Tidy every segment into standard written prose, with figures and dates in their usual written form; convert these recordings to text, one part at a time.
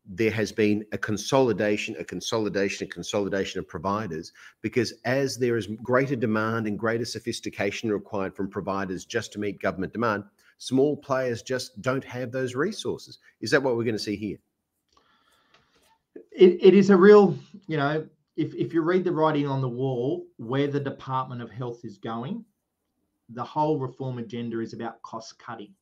there has been a consolidation of providers, because as there is greater demand and greater sophistication required from providers just to meet government demand, small players just don't have those resources. Is that what we're going to see here? It is a real, if you read the writing on the wall, where the Department of Health is going, the whole reform agenda is about cost cutting.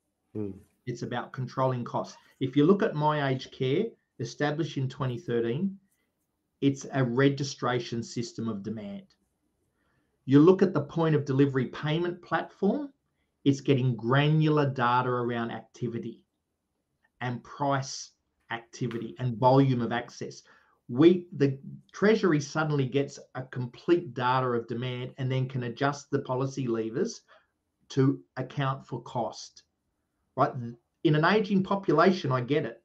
It's about controlling costs. If you look at My Aged Care, established in 2013, it's a registration system of demand. You look at the point of delivery payment platform, it's getting granular data around activity and price activity and volume of access. The Treasury suddenly gets a complete data of demand and then can adjust the policy levers to account for cost, right? In an aging population, I get it.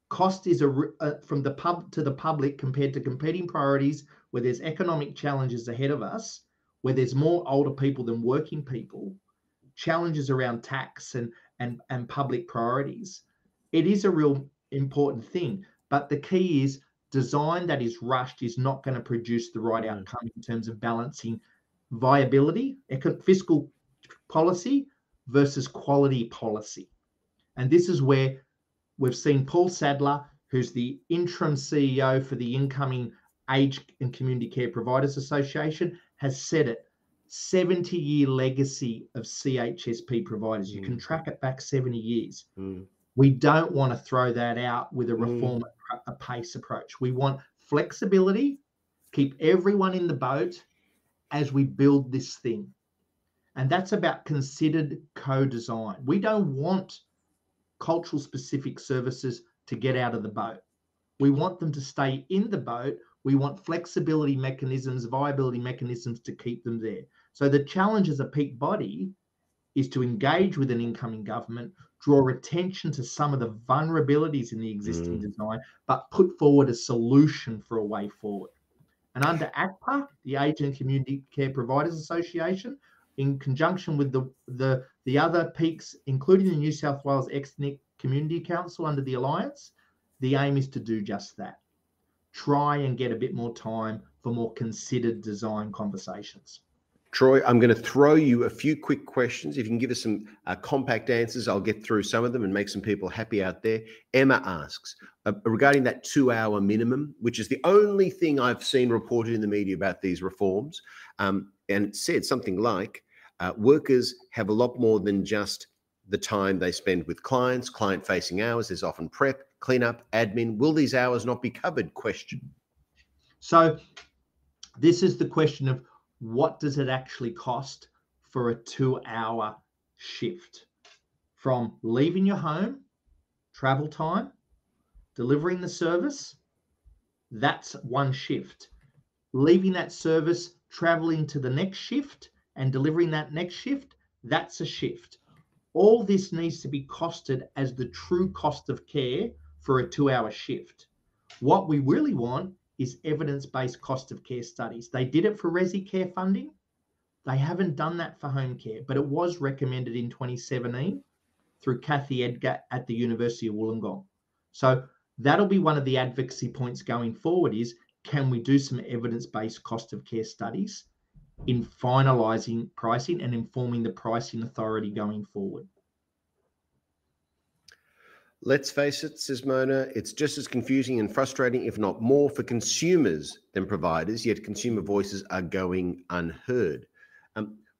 Cost is from the pub to the public compared to competing priorities, where there's economic challenges ahead of us, where there's more older people than working people, challenges around tax and public priorities. It is a real important thing, but the key is design that is rushed is not going to produce the right outcome in terms of balancing viability, fiscal policy versus quality policy. And this is where we've seen Paul Sadler, who's the interim CEO for the incoming Aged and Community Care Providers Association, has said it, 70-year legacy of CHSP providers. You can track it back 70 years. We don't want to throw that out with a reform a pace approach. We want flexibility, keep everyone in the boat as we build this thing. And that's about considered co-design. We don't want cultural specific services to get out of the boat. We want them to stay in the boat. We want flexibility mechanisms, viability mechanisms to keep them there. So the challenge as a peak body is to engage with an incoming government, draw attention to some of the vulnerabilities in the existing design, but put forward a solution for a way forward. And under ACPA, the Aged and Community Care Providers Association, in conjunction with the other peaks, including the New South Wales Ethnic Community Council under the Alliance, the aim is to do just that. Try and get a bit more time for more considered design conversations. Troy, I'm going to throw you a few quick questions. If you can give us some compact answers, I'll get through some of them and make some people happy out there. Emma asks, regarding that 2-hour minimum, which is the only thing I've seen reported in the media about these reforms, and it said something like, workers have a lot more than just the time they spend with clients, client-facing hours. There's often prep, cleanup, admin. Will these hours not be covered? Question. So this is the question of, what does it actually cost for a 2-hour shift? From leaving your home, travel time, delivering the service, that's one shift. Leaving that service, traveling to the next shift and delivering that next shift, that's a shift. All this needs to be costed as the true cost of care for a 2-hour shift. What we really want is evidence-based cost of care studies. They did it for Resi Care funding. They haven't done that for home care, but it was recommended in 2017 through Kathy Edgar at the University of Wollongong. So that'll be one of the advocacy points going forward is, can we do some evidence-based cost of care studies in finalising pricing and informing the pricing authority going forward? Let's face it, says Mona, it's just as confusing and frustrating, if not more, for consumers than providers, yet consumer voices are going unheard.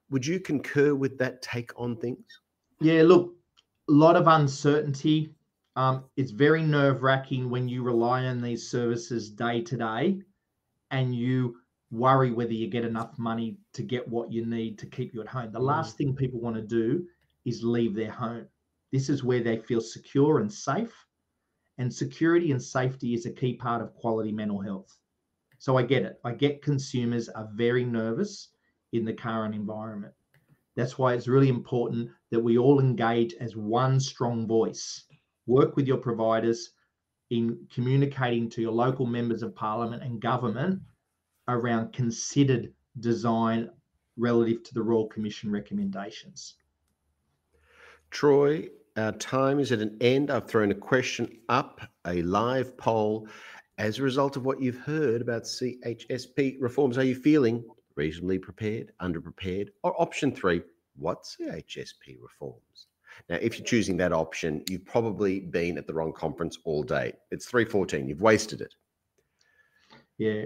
Would you concur with that take on things? Yeah, look, a lot of uncertainty. It's very nerve-wracking when you rely on these services day to day and you worry whether you get enough money to get what you need to keep you at home. The last thing people want to do is leave their home. This is where they feel secure and safe, and security and safety is a key part of quality mental health. So I get it. I get consumers are very nervous in the current environment. That's why it's really important that we all engage as one strong voice. Work with your providers in communicating to your local members of parliament and government around considered design relative to the Royal Commission recommendations. Troy, Our time is at an end. I've thrown a question up, a live poll. As a result of what you've heard about CHSP reforms, are you feeling reasonably prepared, underprepared, or option 3, what CHSP reforms? Now, if you're choosing that option, you've probably been at the wrong conference all day. It's 3:14. You've wasted it. Yeah,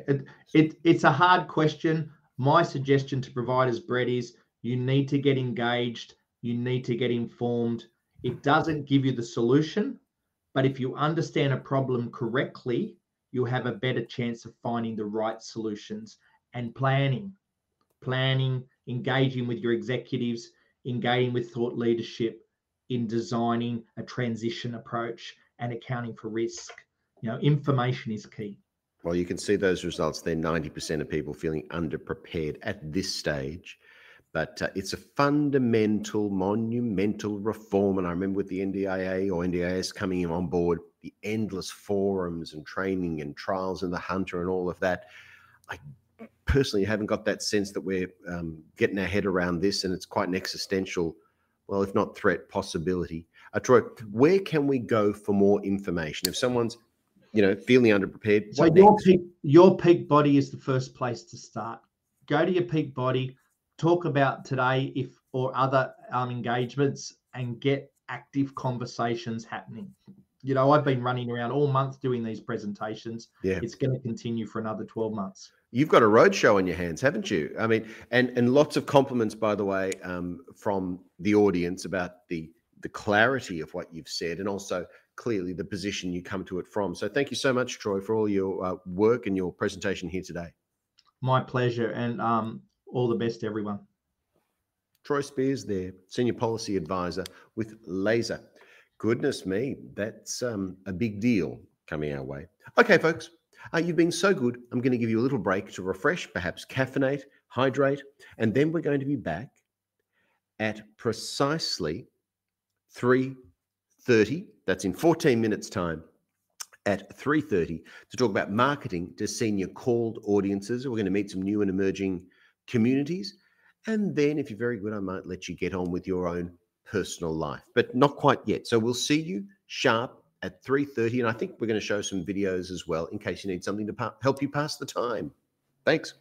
it's a hard question. My suggestion to providers, Brett, is you need to get engaged. You need to get informed. It doesn't give you the solution, but if you understand a problem correctly, you'll have a better chance of finding the right solutions and planning, engaging with your executives, engaging with thought leadership in designing a transition approach and accounting for risk. Information is key. Well, you can see those results there. 90% of people feeling underprepared at this stage. But it's a fundamental, monumental reform. And I remember with the NDIA or NDIS coming on board, the endless forums and training and trials in the Hunter and all of that. I personally haven't got that sense that we're getting our head around this, and it's quite an existential, well, if not threat, possibility. Troy, where can we go for more information? If someone's feeling underprepared. So your peak body is the first place to start. Go to your peak body, talk about today or other engagements, and get active conversations happening. I've been running around all month doing these presentations. Yeah. It's going to continue for another 12 months. You've got a roadshow on your hands, haven't you? I mean, and lots of compliments, by the way, from the audience about the clarity of what you've said, and also clearly the position you come to it from. So thank you so much, Troy, for all your work and your presentation here today. My pleasure, and all the best to everyone. Troy Speirs there, Senior Policy Advisor with Laser. Goodness me, that's a big deal coming our way. Okay, folks, you've been so good. I'm going to give you a little break to refresh, perhaps caffeinate, hydrate, and then we're going to be back at precisely 3:30. That's in 14 minutes time, at 3:30, to talk about marketing to senior called audiences. We're going to meet some new and emerging communities. And then if you're very good, I might let you get on with your own personal life, but not quite yet. So we'll see you sharp at 3:30. And I think we're going to show some videos as well in case you need something to help you pass the time. Thanks.